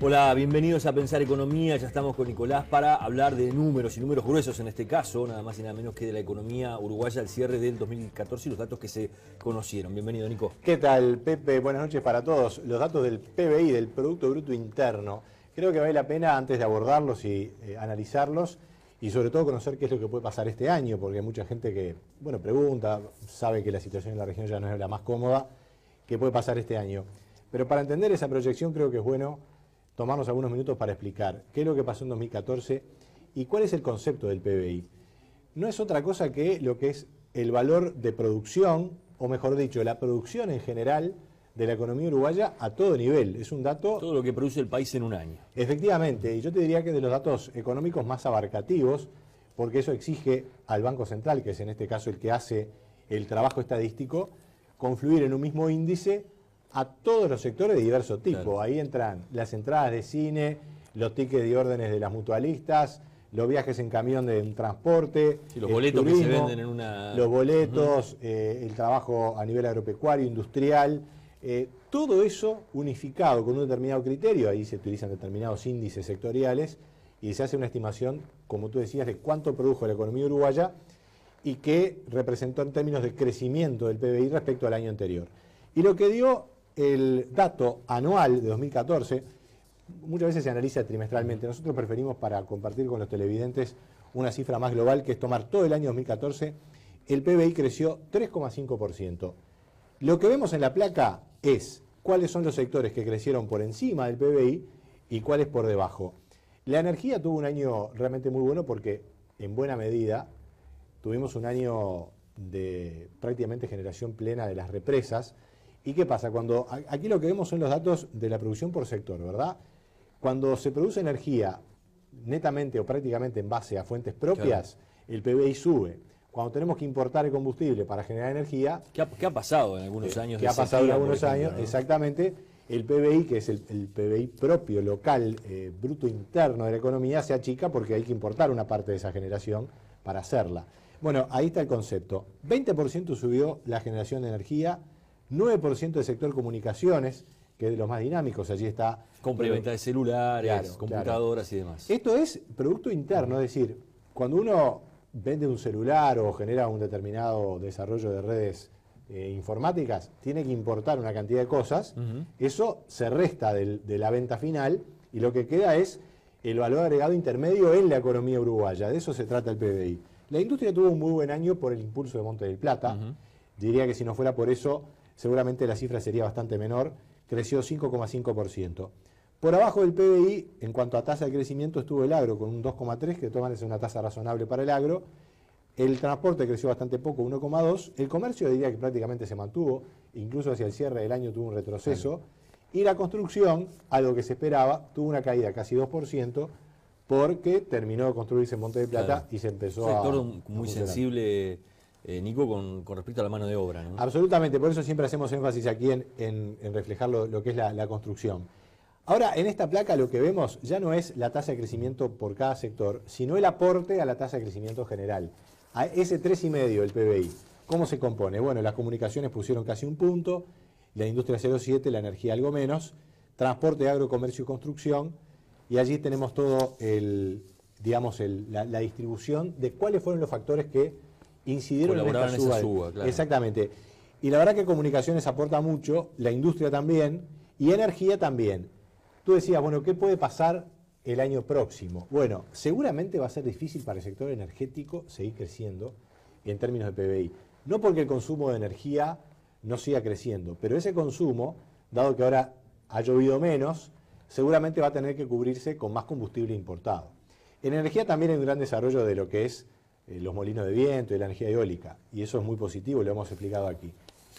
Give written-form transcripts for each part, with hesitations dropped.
Hola, bienvenidos a Pensar Economía. Ya estamos con Nicolás para hablar de números y números gruesos en este caso, nada más y nada menos que de la economía uruguaya al cierre del 2014 y los datos que se conocieron. Bienvenido, Nico. ¿Qué tal, Pepe? Buenas noches para todos. Los datos del PBI, del Producto Bruto Interno, creo que vale la pena antes de abordarlos y analizarlos y sobre todo conocer qué es lo que puede pasar este año, porque hay mucha gente que, pregunta, sabe que la situación en la región ya no es la más cómoda, qué puede pasar este año. Pero para entender esa proyección creo que es bueno tomarnos algunos minutos para explicar qué es lo que pasó en 2014 y cuál es el concepto del PBI. No es otra cosa que lo que es el valor de producción, o mejor dicho, la producción en general de la economía uruguaya a todo nivel. Es un dato... Todo lo que produce el país en un año. Efectivamente, y yo te diría que de los datos económicos más abarcativos, porque eso exige al Banco Central, que es en este caso el que hace el trabajo estadístico, confluir en un mismo índice a todos los sectores de diverso tipo. Claro. Ahí entran las entradas de cine, los tickets de órdenes de las mutualistas, los viajes en camión de un transporte, sí, los boletos turismo, que se venden en una... Los boletos, el trabajo a nivel agropecuario, industrial, todo eso unificado con un determinado criterio. Ahí se utilizan determinados índices sectoriales y se hace una estimación, como tú decías, de cuánto produjo la economía uruguaya y qué representó en términos de crecimiento del PBI respecto al año anterior. Y lo que dio el dato anual de 2014, muchas veces se analiza trimestralmente. Nosotros preferimos, para compartir con los televidentes una cifra más global, que es tomar todo el año 2014. El PBI creció 3,5%. Lo que vemos en la placa es cuáles son los sectores que crecieron por encima del PBI y cuáles por debajo. La energía tuvo un año realmente muy bueno porque, en buena medida, tuvimos un año de prácticamente generación plena de las represas. ¿Y qué pasa? Cuando aquí lo que vemos son los datos de la producción por sector, ¿verdad? Cuando se produce energía netamente o prácticamente en base a fuentes propias, claro, el PBI sube. Cuando tenemos que importar el combustible para generar energía... ¿Qué ha pasado en algunos años? ¿Qué ha pasado en algunos años? ¿No? Exactamente. El PBI, que es el PBI propio, local, bruto interno de la economía, se achica porque hay que importar una parte de esa generación para hacerla. Bueno, ahí está el concepto. 20% subió la generación de energía, 9% del sector comunicaciones, que es de los más dinámicos, allí está... Compra y venta de celulares, claro, computadoras, claro, y demás. Esto es producto interno, es decir, cuando uno vende un celular o genera un determinado desarrollo de redes informáticas, tiene que importar una cantidad de cosas, eso se resta de la venta final y lo que queda es el valor agregado intermedio en la economía uruguaya. De eso se trata el PBI. La industria tuvo un muy buen año por el impulso de Monte del Plata. Diría que si no fuera por eso, seguramente la cifra sería bastante menor. Creció 5,5%. Por abajo del PBI, en cuanto a tasa de crecimiento, estuvo el agro con un 2,3%, que toman es una tasa razonable para el agro. El transporte creció bastante poco, 1,2%. El comercio diría que prácticamente se mantuvo, incluso hacia el cierre del año tuvo un retroceso. Y la construcción, algo que se esperaba, tuvo una caída casi 2%, porque terminó de construirse en Monte del Plata y se empezó a... Un sector muy sensible, Nico, con respecto a la mano de obra, ¿no? Absolutamente, por eso siempre hacemos énfasis aquí en reflejar lo que es la construcción. Ahora, en esta placa lo que vemos ya no es la tasa de crecimiento por cada sector, sino el aporte a la tasa de crecimiento general. A ese 3,5 el PBI. ¿Cómo se compone? Bueno, las comunicaciones pusieron casi un punto, la industria 0,7, la energía algo menos, transporte, agro, comercio y construcción, y allí tenemos todo la distribución de cuáles fueron los factores que incidieron en esta suba. Claro. Exactamente. Y la verdad que comunicaciones aporta mucho, la industria también, y energía también. Tú decías, bueno, ¿qué puede pasar el año próximo? Bueno, seguramente va a ser difícil para el sector energético seguir creciendo en términos de PBI. No porque el consumo de energía no siga creciendo, pero ese consumo, dado que ahora ha llovido menos, seguramente va a tener que cubrirse con más combustible importado. En energía también hay un gran desarrollo de lo que es los molinos de viento y la energía eólica, y eso es muy positivo, lo hemos explicado aquí.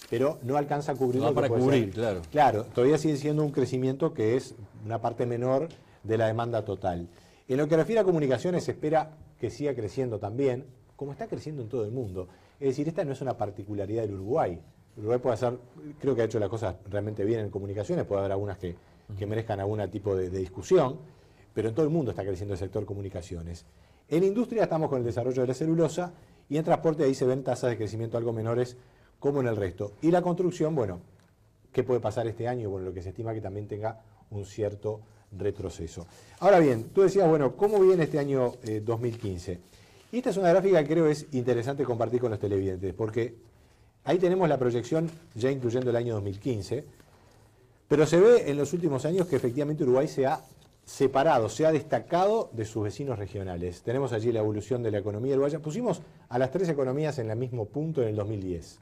Pero no alcanza a cubrir lo que puede ser. Claro. Claro, todavía sigue siendo un crecimiento que es una parte menor de la demanda total. En lo que refiere a comunicaciones, se espera que siga creciendo también, como está creciendo en todo el mundo. Es decir, esta no es una particularidad del Uruguay. El Uruguay puede hacer, creo que ha hecho las cosas realmente bien en comunicaciones, puede haber algunas que merezcan algún tipo de discusión, pero en todo el mundo está creciendo el sector comunicaciones. En industria estamos con el desarrollo de la celulosa y en transporte ahí se ven tasas de crecimiento algo menores como en el resto. Y la construcción, bueno, ¿qué puede pasar este año? Bueno, lo que se estima que también tenga un cierto retroceso. Ahora bien, tú decías, bueno, ¿cómo viene este año 2015? Y esta es una gráfica que creo es interesante compartir con los televidentes, porque ahí tenemos la proyección ya incluyendo el año 2015, pero se ve en los últimos años que efectivamente Uruguay se ha separado, se ha destacado de sus vecinos regionales. Tenemos allí la evolución de la economía uruguaya. Pusimos a las 3 economías en el mismo punto en el 2010,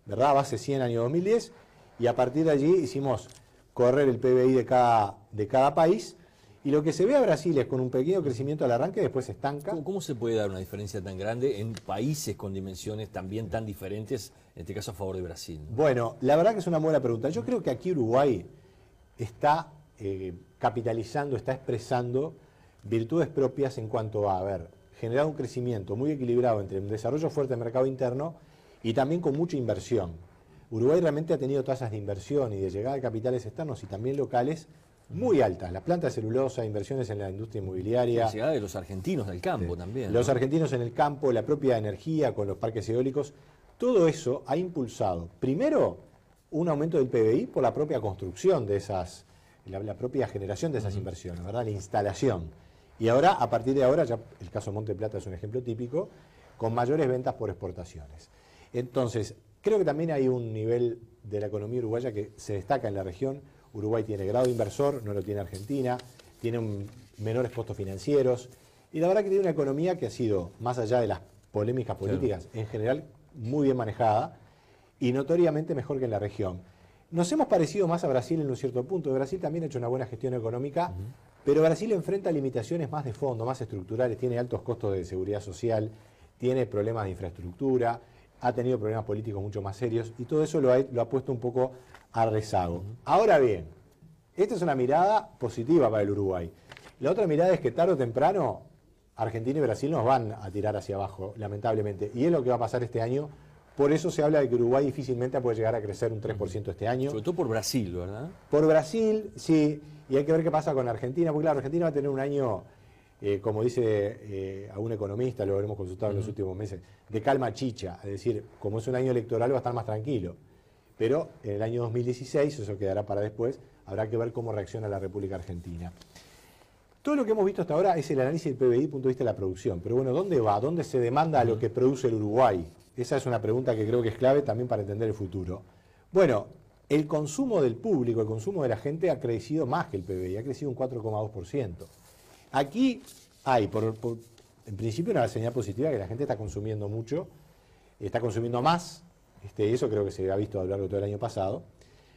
¿verdad? Base 100 año 2010, y a partir de allí hicimos correr el PBI de cada país, y lo que se ve a Brasil es con un pequeño crecimiento al arranque, después se estanca. ¿Cómo se puede dar una diferencia tan grande en países con dimensiones también tan diferentes, en este caso a favor de Brasil? Bueno, la verdad que es una buena pregunta. Yo creo que aquí Uruguay está capitalizando, está expresando virtudes propias en cuanto a haber generado un crecimiento muy equilibrado entre un desarrollo fuerte del mercado interno y también con mucha inversión. Uruguay realmente ha tenido tasas de inversión y de llegada de capitales externos y también locales muy altas. Las plantas de celulosa, inversiones en la industria inmobiliaria. La llegada de los argentinos del campo también. Los ¿no? argentinos en el campo, la propia energía con los parques eólicos. Todo eso ha impulsado, primero, un aumento del PBI por la propia construcción de esas, la propia generación de esas inversiones, ¿verdad? La instalación. Y ahora, a partir de ahora, ya el caso Monte Plata es un ejemplo típico, con mayores ventas por exportaciones. Entonces, creo que también hay un nivel de la economía uruguaya que se destaca en la región. Uruguay tiene grado inversor, no lo tiene Argentina, tiene menores costos financieros, y la verdad que tiene una economía que ha sido, más allá de las polémicas políticas, en general muy bien manejada y notoriamente mejor que en la región. Nos hemos parecido más a Brasil en un cierto punto. Brasil también ha hecho una buena gestión económica, pero Brasil enfrenta limitaciones más de fondo, más estructurales, tiene altos costos de seguridad social, tiene problemas de infraestructura, ha tenido problemas políticos mucho más serios, y todo eso lo ha puesto un poco a rezago. Ahora bien, esta es una mirada positiva para el Uruguay. La otra mirada es que tarde o temprano Argentina y Brasil nos van a tirar hacia abajo, lamentablemente, y es lo que va a pasar este año. Por eso se habla de que Uruguay difícilmente puede llegar a crecer un 3% este año. Sobre todo por Brasil, ¿verdad? Por Brasil, sí, y hay que ver qué pasa con Argentina, porque claro, Argentina va a tener un año, como dice algún economista, lo habremos consultado en los últimos meses, de calma chicha, es decir, como es un año electoral va a estar más tranquilo. Pero en el año 2016, eso quedará para después, habrá que ver cómo reacciona la República Argentina. Todo lo que hemos visto hasta ahora es el análisis del PBI desde el punto de vista de la producción. Pero bueno, ¿dónde va? ¿Dónde se demanda lo que produce el Uruguay? Esa es una pregunta que creo que es clave también para entender el futuro. Bueno, el consumo del público, el consumo de la gente ha crecido más que el PBI, ha crecido un 4,2%. Aquí hay, en principio, una señal positiva que la gente está consumiendo mucho, está consumiendo más, eso creo que se ha visto a lo largo de todo el año pasado,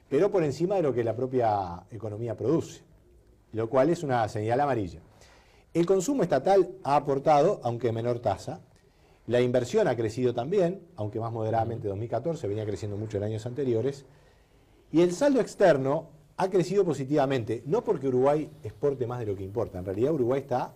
pero por encima de lo que la propia economía produce, lo cual es una señal amarilla. El consumo estatal ha aportado, aunque en menor tasa. La inversión ha crecido también, aunque más moderadamente en 2014, venía creciendo mucho en años anteriores. Y el saldo externo ha crecido positivamente, no porque Uruguay exporte más de lo que importa. En realidad Uruguay está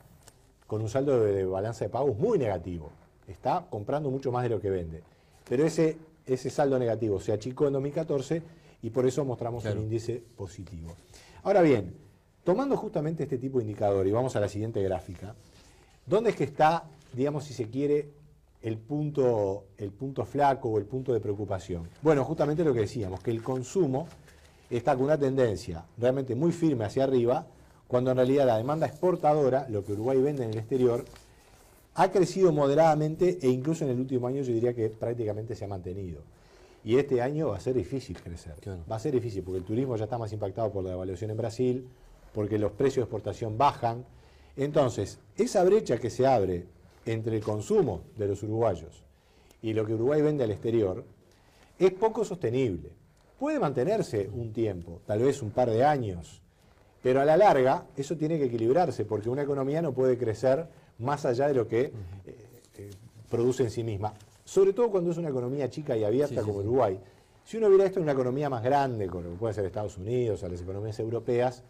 con un saldo de balanza de pagos muy negativo. Está comprando mucho más de lo que vende. Pero ese saldo negativo se achicó en 2014 y por eso mostramos un índice positivo. Ahora bien, tomando justamente este tipo de indicador, y vamos a la siguiente gráfica, ¿dónde es que está, digamos, si se quiere, el punto flaco o el punto de preocupación? Bueno, justamente lo que decíamos, que el consumo está con una tendencia realmente muy firme hacia arriba, cuando en realidad la demanda exportadora, lo que Uruguay vende en el exterior, ha crecido moderadamente e incluso en el último año yo diría que prácticamente se ha mantenido. Y este año va a ser difícil crecer. Claro. Va a ser difícil porque el turismo ya está más impactado por la devaluación en Brasil, porque los precios de exportación bajan. Entonces, esa brecha que se abre entre el consumo de los uruguayos y lo que Uruguay vende al exterior es poco sostenible. Puede mantenerse un tiempo, tal vez un par de años, pero a la larga eso tiene que equilibrarse porque una economía no puede crecer más allá de lo que produce en sí misma. Sobre todo cuando es una economía chica y abierta como Uruguay. Si uno viera esto en una economía más grande, como puede ser Estados Unidos o las economías europeas,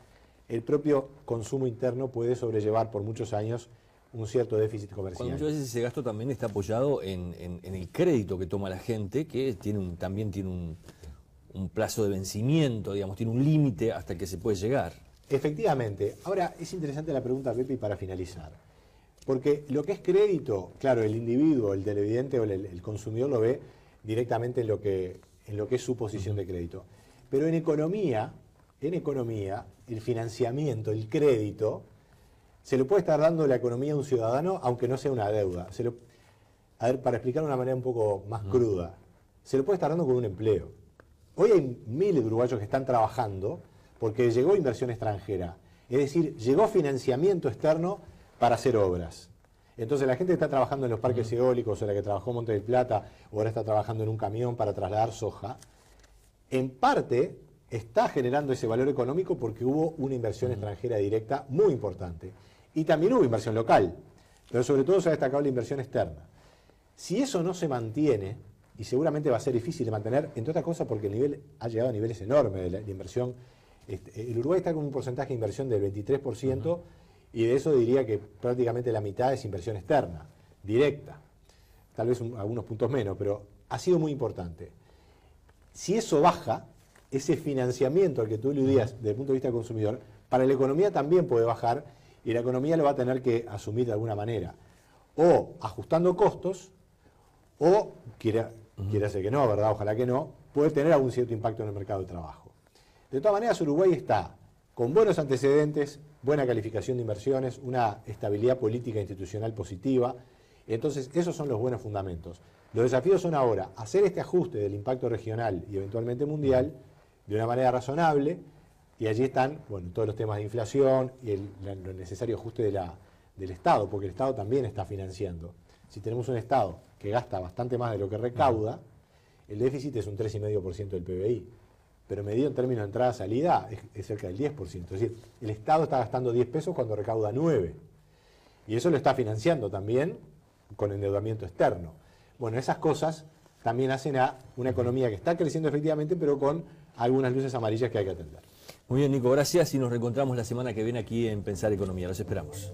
el propio consumo interno puede sobrellevar por muchos años un cierto déficit comercial. Cuando muchas veces ese gasto también está apoyado en el crédito que toma la gente, que también tiene un plazo de vencimiento, digamos, tiene un límite hasta que se puede llegar. Efectivamente. Ahora, es interesante la pregunta, Pepe, para finalizar. Porque lo que es crédito, claro, el individuo, el televidente o el consumidor lo ve directamente en lo que es su posición de crédito. Pero en economía, en economía, el financiamiento, el crédito, se lo puede estar dando la economía a un ciudadano, aunque no sea una deuda. A ver, para explicar de una manera un poco más cruda, se lo puede estar dando con un empleo. Hoy hay miles de uruguayos que están trabajando porque llegó inversión extranjera. Es decir, llegó financiamiento externo para hacer obras. Entonces la gente que está trabajando en los parques eólicos, o la que trabajó en Monte del Plata, o ahora está trabajando en un camión para trasladar soja, en parte está generando ese valor económico porque hubo una inversión extranjera directa muy importante. Y también hubo inversión local, pero sobre todo se ha destacado la inversión externa. Si eso no se mantiene, y seguramente va a ser difícil de mantener, entre otras cosas porque el nivel ha llegado a niveles enormes de inversión. El Uruguay está con un porcentaje de inversión del 23%, y de eso diría que prácticamente la mitad es inversión externa, directa. Tal vez algunos puntos menos, pero ha sido muy importante. Si eso baja, ese financiamiento al que tú aludías desde el punto de vista del consumidor, para la economía también puede bajar, y la economía lo va a tener que asumir de alguna manera. O ajustando costos, o quiere ser que no, ¿verdad? Ojalá que no, puede tener algún cierto impacto en el mercado de trabajo. De todas maneras, Uruguay está con buenos antecedentes, buena calificación de inversiones, una estabilidad política e institucional positiva. Entonces, esos son los buenos fundamentos. Los desafíos son ahora hacer este ajuste del impacto regional y eventualmente mundial de una manera razonable, y allí están, bueno, todos los temas de inflación y lo necesario ajuste del Estado, porque el Estado también está financiando. Si tenemos un Estado que gasta bastante más de lo que recauda, el déficit es un 3,5% del PBI. Pero medido en términos de entrada-salida es cerca del 10%. Es decir, el Estado está gastando 10 pesos cuando recauda 9. Y eso lo está financiando también con endeudamiento externo. Bueno, esas cosas también hacen a una economía que está creciendo efectivamente, pero con algunas luces amarillas que hay que atender. Muy bien, Nico, gracias y nos reencontramos la semana que viene aquí en Pensar Economía. Los esperamos.